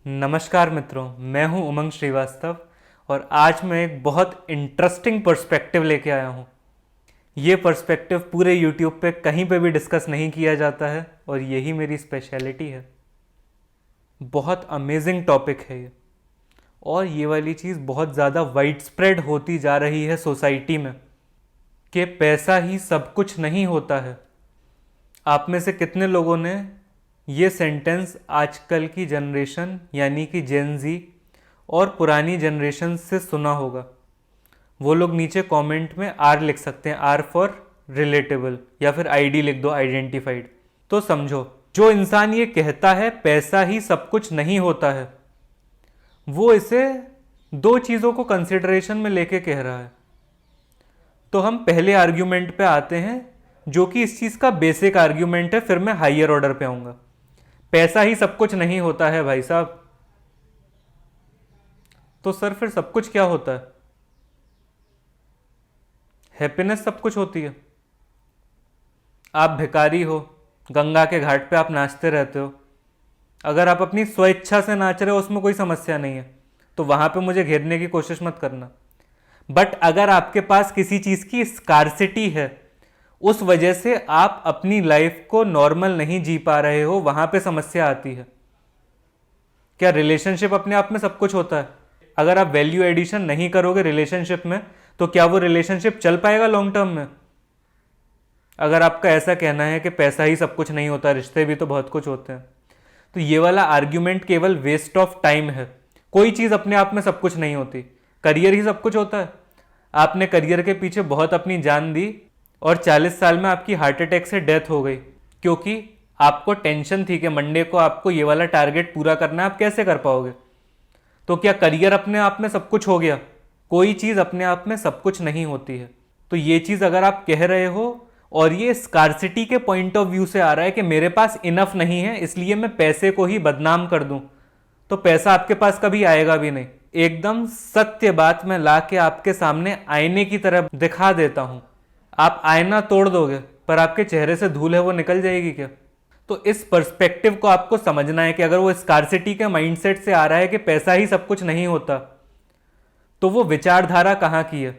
नमस्कार मित्रों, मैं हूं उमंग श्रीवास्तव और आज मैं एक बहुत इंटरेस्टिंग पर्सपेक्टिव लेके आया हूं। ये पर्सपेक्टिव पूरे यूट्यूब पे कहीं पे भी डिस्कस नहीं किया जाता है और यही मेरी स्पेशलिटी है। बहुत अमेजिंग टॉपिक है ये और ये वाली चीज़ बहुत ज़्यादा वाइड स्प्रेड होती जा रही है सोसाइटी में कि पैसा ही सब कुछ नहीं होता है। आप में से कितने लोगों ने ये सेंटेंस आजकल की जनरेशन यानी कि जेन जी और पुरानी जनरेशन से सुना होगा? वो लोग नीचे कमेंट में आर लिख सकते हैं, आर फॉर रिलेटेबल, या फिर आईडी लिख दो, आइडेंटिफाइड। तो समझो, जो इंसान ये कहता है पैसा ही सब कुछ नहीं होता है, वो इसे दो चीज़ों को कंसिडरेशन में लेके कह रहा है। तो हम पहले आर्ग्यूमेंट पे आते हैं जो कि इस चीज़ का बेसिक आर्ग्यूमेंट है, फिर मैं हाइयर ऑर्डर पे आऊँगा। पैसा ही सब कुछ नहीं होता है भाई साहब। तो सर फिर सब कुछ क्या होता है? हैप्पीनेस सब कुछ होती है। आप भिखारी हो, गंगा के घाट पे आप नाचते रहते हो, अगर आप अपनी स्वेच्छा से नाच रहे हो उसमें कोई समस्या नहीं है, तो वहां पे मुझे घेरने की कोशिश मत करना। बट अगर आपके पास किसी चीज़ की स्कार्सिटी है, उस वजह से आप अपनी लाइफ को नॉर्मल नहीं जी पा रहे हो, वहां पे समस्या आती है। क्या रिलेशनशिप अपने आप में सब कुछ होता है? अगर आप वैल्यू एडिशन नहीं करोगे रिलेशनशिप में, तो क्या वो रिलेशनशिप चल पाएगा लॉन्ग टर्म में? अगर आपका ऐसा कहना है कि पैसा ही सब कुछ नहीं होता, रिश्ते भी तो बहुत कुछ होते हैं, तो ये वाला आर्ग्यूमेंट केवल वेस्ट ऑफ टाइम है। कोई चीज़ अपने आप में सब कुछ नहीं होती। करियर ही सब कुछ होता है। आपने करियर के पीछे बहुत अपनी जान दी और 40 साल में आपकी हार्ट अटैक से डेथ हो गई, क्योंकि आपको टेंशन थी कि मंडे को आपको ये वाला टारगेट पूरा करना है, आप कैसे कर पाओगे? तो क्या करियर अपने आप में सब कुछ हो गया? कोई चीज़ अपने आप में सब कुछ नहीं होती है। तो ये चीज़ अगर आप कह रहे हो और ये स्कार्सिटी के पॉइंट ऑफ व्यू से आ रहा है कि मेरे पास इनफ नहीं है इसलिए मैं पैसे को ही बदनाम कर दूं, तो पैसा आपके पास कभी आएगा भी नहीं। एकदम सत्य बात मैं ला के आपके सामने आईने की तरह दिखा देता हूं। आप आईना तोड़ दोगे पर आपके चेहरे से धूल है वो निकल जाएगी क्या? तो इस पर्सपेक्टिव को आपको समझना है कि अगर वो स्कार्सिटी के माइंडसेट से आ रहा है कि पैसा ही सब कुछ नहीं होता, तो वो विचारधारा कहाँ की है?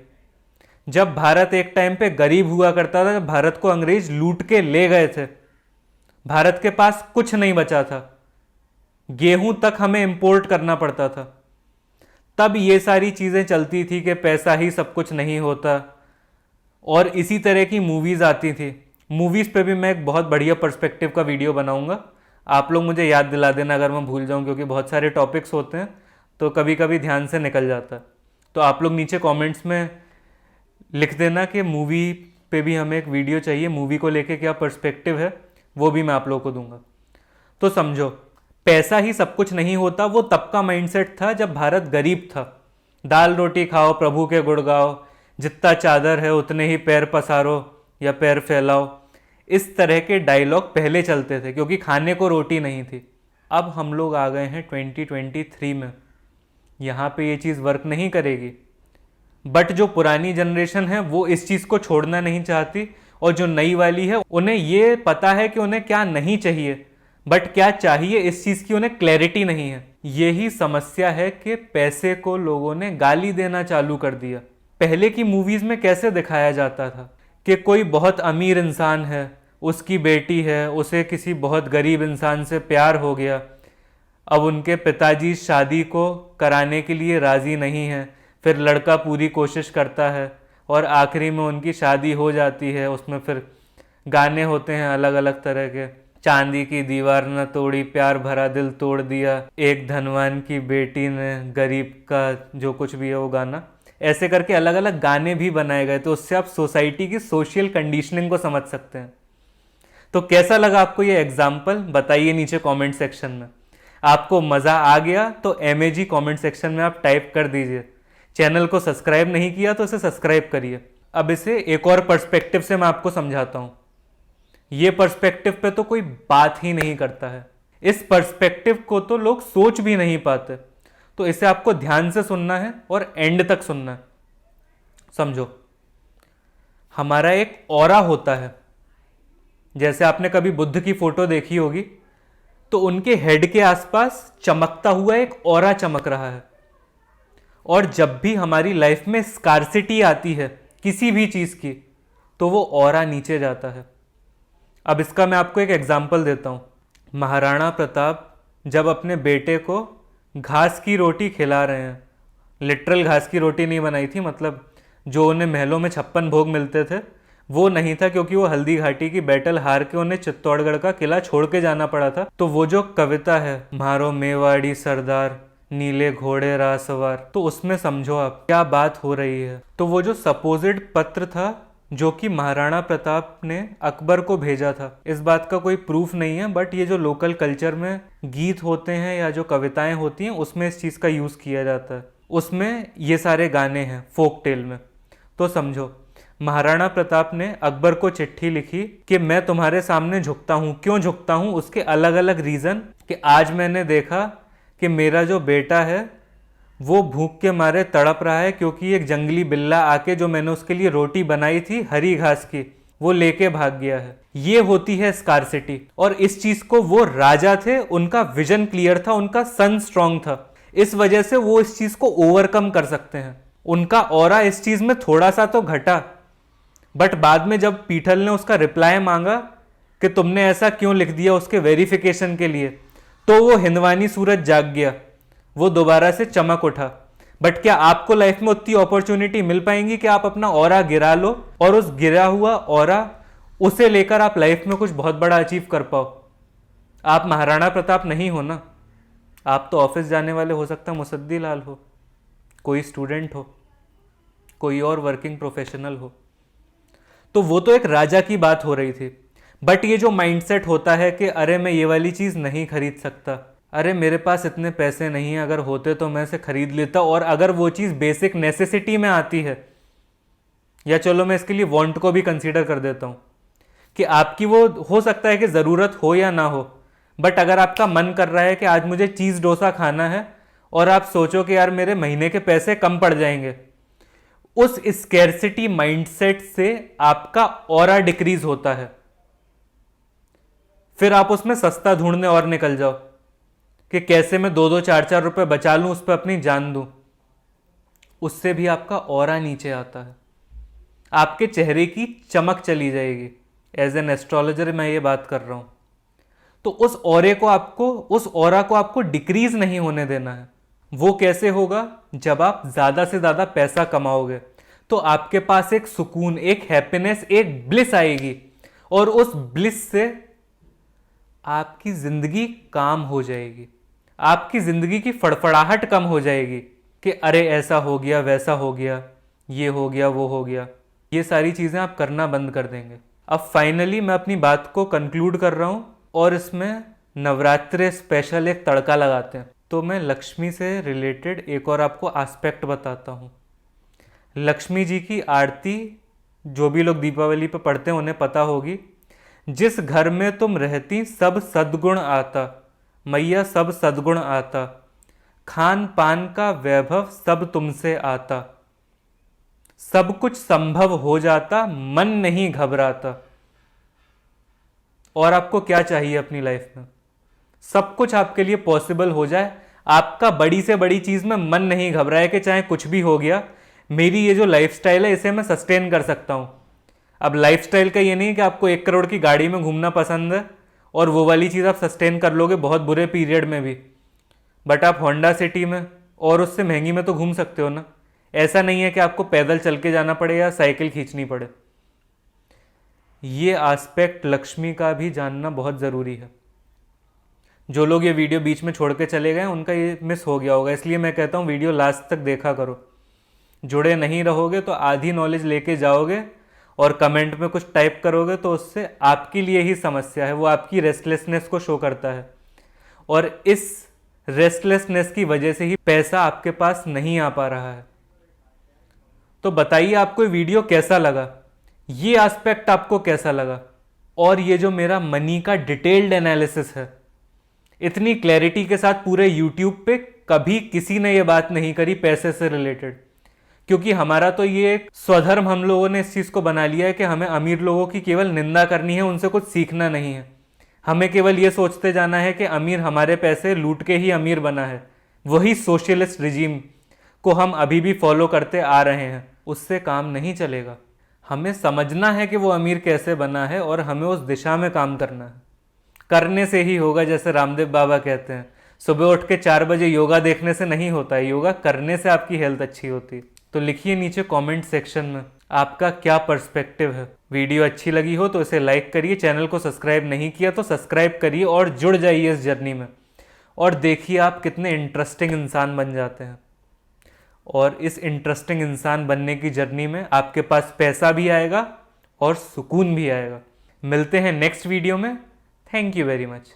जब भारत एक टाइम पे गरीब हुआ करता था, जब भारत को अंग्रेज लूट के ले गए थे, भारत के पास कुछ नहीं बचा था, गेहूं तक हमें इंपोर्ट करना पड़ता था, तब ये सारी चीजें चलती थी कि पैसा ही सब कुछ नहीं होता। और इसी तरह की मूवीज आती थी। मूवीज पे भी मैं एक बहुत बढ़िया पर्सपेक्टिव का वीडियो बनाऊंगा, आप लोग मुझे याद दिला देना अगर मैं भूल जाऊं, क्योंकि बहुत सारे टॉपिक्स होते हैं तो कभी कभी ध्यान से निकल जाता है। तो आप लोग नीचे कमेंट्स में लिख देना कि मूवी पे भी हमें एक वीडियो चाहिए, मूवी को लेके क्या पर्सपेक्टिव है, वो भी मैं आप लोगों को दूंगा। तो समझो, पैसा ही सब कुछ नहीं होता वो तब का माइंडसेट था जब भारत गरीब था। दाल रोटी खाओ, प्रभु के गुण गाओ, जितना चादर है उतने ही पैर पसारो या पैर फैलाओ, इस तरह के डायलॉग पहले चलते थे, क्योंकि खाने को रोटी नहीं थी। अब हम लोग आ गए हैं 2023 में, यहाँ पे ये चीज़ वर्क नहीं करेगी। बट जो पुरानी जनरेशन है वो इस चीज़ को छोड़ना नहीं चाहती, और जो नई वाली है उन्हें ये पता है कि उन्हें क्या नहीं चाहिए, बट क्या चाहिए इस चीज़ की उन्हें क्लैरिटी नहीं है। यही समस्या है कि पैसे को लोगों ने गाली देना चालू कर दिया। पहले की मूवीज़ में कैसे दिखाया जाता था कि कोई बहुत अमीर इंसान है, उसकी बेटी है, उसे किसी बहुत गरीब इंसान से प्यार हो गया, अब उनके पिताजी शादी को कराने के लिए राज़ी नहीं हैं, फिर लड़का पूरी कोशिश करता है और आखिरी में उनकी शादी हो जाती है। उसमें फिर गाने होते हैं अलग अलग तरह के, चांदी की दीवार न तोड़ी, प्यार भरा दिल तोड़ दिया, एक धनवान की बेटी ने गरीब का, जो कुछ भी है वो गाना, ऐसे करके अलग अलग गाने भी बनाए गए। तो उससे आप सोसाइटी की सोशल कंडीशनिंग को समझ सकते हैं। तो कैसा लगा आपको ये एग्जाम्पल, बताइए नीचे कमेंट सेक्शन में। आपको मज़ा आ गया तो एमएजी कमेंट सेक्शन में आप टाइप कर दीजिए। चैनल को सब्सक्राइब नहीं किया तो इसे सब्सक्राइब करिए। अब इसे एक और पर्सपेक्टिव से मैं आपको समझाता हूं। ये पर्सपेक्टिव पे तो कोई बात ही नहीं करता है, इस पर्सपेक्टिव को तो लोग सोच भी नहीं पाते। तो इसे आपको ध्यान से सुनना है और एंड तक सुनना है। समझो, हमारा एक ऑरा होता है। जैसे आपने कभी बुद्ध की फोटो देखी होगी, तो उनके हेड के आसपास चमकता हुआ एक ऑरा चमक रहा है। और जब भी हमारी लाइफ में स्कार्सिटी आती है किसी भी चीज की, तो वो ऑरा नीचे जाता है। अब इसका मैं आपको एक एग्जाम्पल देता हूं। महाराणा प्रताप जब अपने बेटे को घास की रोटी खिला रहे हैं, लिटरल घास की रोटी नहीं बनाई थी, मतलब जो उन्हें महलों में 56 भोग मिलते थे वो नहीं था, क्योंकि वो हल्दी घाटी की बैटल हार के उन्हें चित्तौड़गढ़ का किला छोड़ के जाना पड़ा था। तो वो जो कविता है, मारो मेवाड़ी सरदार नीले घोड़े रा सवार, तो उसमें समझो आप क्या बात हो रही है। तो वो जो सपोजिड पत्र था जो कि महाराणा प्रताप ने अकबर को भेजा था, इस बात का कोई प्रूफ नहीं है, बट ये जो लोकल कल्चर में गीत होते हैं या जो कविताएं होती हैं उसमें इस चीज़ का यूज़ किया जाता है। उसमें ये सारे गाने हैं फोक टेल में। तो समझो, महाराणा प्रताप ने अकबर को चिट्ठी लिखी कि मैं तुम्हारे सामने झुकता हूँ। क्यों झुकता हूँ, उसके अलग अलग रीज़न, कि आज मैंने देखा कि मेरा जो बेटा है वो भूख के मारे तड़प रहा है, क्योंकि एक जंगली बिल्ला आके जो मैंने उसके लिए रोटी बनाई थी हरी घास की, वो लेके भाग गया है। ये होती है स्कार्सिटी। और इस चीज को वो राजा थे, उनका विजन क्लियर था, उनका सन स्ट्रांग था, इस वजह से वो इस चीज को ओवरकम कर सकते हैं। उनका ऑरा इस चीज में थोड़ा सा तो घटा, बट बाद में जब पीठल ने उसका रिप्लाई मांगा कि तुमने ऐसा क्यों लिख दिया उसके वेरिफिकेशन के लिए, तो वो हिंदवानी सूरज जाग गया, वो दोबारा से चमक उठा। बट क्या आपको लाइफ में उतनी अपॉर्चुनिटी मिल पाएंगी कि आप अपना ऑरा गिरा लो और उस गिरा हुआ ऑरा उसे लेकर आप लाइफ में कुछ बहुत बड़ा अचीव कर पाओ? आप महाराणा प्रताप नहीं हो ना। आप तो ऑफिस जाने वाले, हो सकता मुसद्दी लाल हो, कोई स्टूडेंट हो, कोई और वर्किंग प्रोफेशनल हो। तो वो तो एक राजा की बात हो रही थी। बट ये जो माइंडसेट होता है कि अरे मैं ये वाली चीज़ नहीं खरीद सकता, अरे मेरे पास इतने पैसे नहीं है, अगर होते तो मैं इसे खरीद लेता, और अगर वो चीज़ बेसिक नेसेसिटी में आती है, या चलो मैं इसके लिए वांट को भी कंसीडर कर देता हूँ कि आपकी वो हो सकता है कि ज़रूरत हो या ना हो, बट अगर आपका मन कर रहा है कि आज मुझे चीज़ डोसा खाना है और आप सोचो कि यार मेरे महीने के पैसे कम पड़ जाएंगे, उस स्कैर्सिटी माइंडसेट से आपका ऑरा डिक्रीज होता है। फिर आप उसमें सस्ता ढूंढने और निकल जाओ कि कैसे मैं 2-2 4-4 रुपए बचा लूं, उस पर अपनी जान दूं। उससे भी आपका ऑरा नीचे आता है, आपके चेहरे की चमक चली जाएगी। एज एन एस्ट्रोलॉजर मैं ये बात कर रहा हूं। तो उस ऑरा को आपको डिक्रीज नहीं होने देना है। वो कैसे होगा? जब आप ज्यादा से ज्यादा पैसा कमाओगे तो आपके पास एक सुकून, एक हैप्पीनेस, एक ब्लिस आएगी, और उस ब्लिस से आपकी जिंदगी काम हो जाएगी। आपकी जिंदगी की फड़फड़ाहट कम हो जाएगी कि अरे ऐसा हो गया, वैसा हो गया, ये हो गया, वो हो गया। ये सारी चीजें आप करना बंद कर देंगे। अब फाइनली मैं अपनी बात को कंक्लूड कर रहा हूं, और इसमें नवरात्रि स्पेशल एक तड़का लगाते हैं। तो मैं लक्ष्मी से रिलेटेड एक और आपको एस्पेक्ट बताता हूं। लक्ष्मी जी की आरती जो भी लोग दीपावली पे पढ़ते हैं उन्हें पता होगी। जिस घर में तुम रहती सब सद्गुण आता, मैया सब सद्गुण आता, खान पान का वैभव सब तुमसे आता, सब कुछ संभव हो जाता, मन नहीं घबराता। और आपको क्या चाहिए अपनी लाइफ में? सब कुछ आपके लिए पॉसिबल हो जाए, आपका बड़ी से बड़ी चीज में मन नहीं घबराए कि चाहे कुछ भी हो गया, मेरी ये जो लाइफस्टाइल है इसे मैं सस्टेन कर सकता हूं। अब लाइफस्टाइल का ये नहीं कि आपको 1 करोड़ की गाड़ी में घूमना पसंद है और वो वाली चीज़ आप सस्टेन कर लोगे बहुत बुरे पीरियड में भी, बट आप होंडा सिटी में और उससे महंगी में तो घूम सकते हो ना। ऐसा नहीं है कि आपको पैदल चल के जाना पड़े या साइकिल खींचनी पड़े। ये एस्पेक्ट लक्ष्मी का भी जानना बहुत ज़रूरी है। जो लोग ये वीडियो बीच में छोड़ के चले गए उनका ये मिस हो गया होगा, इसलिए मैं कहता हूँ वीडियो लास्ट तक देखा करो। जुड़े नहीं रहोगे तो आधी नॉलेज लेके जाओगे और कमेंट में कुछ टाइप करोगे तो उससे आपके लिए ही समस्या है, वो आपकी रेस्टलेसनेस को शो करता है, और इस रेस्टलेसनेस की वजह से ही पैसा आपके पास नहीं आ पा रहा है। तो बताइए आपको वीडियो कैसा लगा, ये एस्पेक्ट आपको कैसा लगा, और ये जो मेरा मनी का डिटेल्ड एनालिसिस है, इतनी क्लैरिटी के साथ पूरे यूट्यूब पे कभी किसी ने ये बात नहीं करी पैसे से रिलेटेड, क्योंकि हमारा तो ये एक स्वधर्म हम लोगों ने इस चीज को बना लिया है कि हमें अमीर लोगों की केवल निंदा करनी है, उनसे कुछ सीखना नहीं है। हमें केवल ये सोचते जाना है कि अमीर हमारे पैसे लूट के ही अमीर बना है। वही सोशलिस्ट रिजीम को हम अभी भी फॉलो करते आ रहे हैं, उससे काम नहीं चलेगा। हमें समझना है कि वो अमीर कैसे बना है और हमें उस दिशा में काम करना है। करने से ही होगा, जैसे रामदेव बाबा कहते हैं, सुबह उठ के 4 बजे योगा देखने से नहीं होता है, योगा करने से आपकी हेल्थ अच्छी होती है। तो लिखिए नीचे कमेंट सेक्शन में आपका क्या पर्सपेक्टिव है। वीडियो अच्छी लगी हो तो इसे लाइक करिए, चैनल को सब्सक्राइब नहीं किया तो सब्सक्राइब करिए और जुड़ जाइए इस जर्नी में, और देखिए आप कितने इंटरेस्टिंग इंसान बन जाते हैं। और इस इंटरेस्टिंग इंसान बनने की जर्नी में आपके पास पैसा भी आएगा और सुकून भी आएगा। मिलते हैं नेक्स्ट वीडियो में। Thank you very much.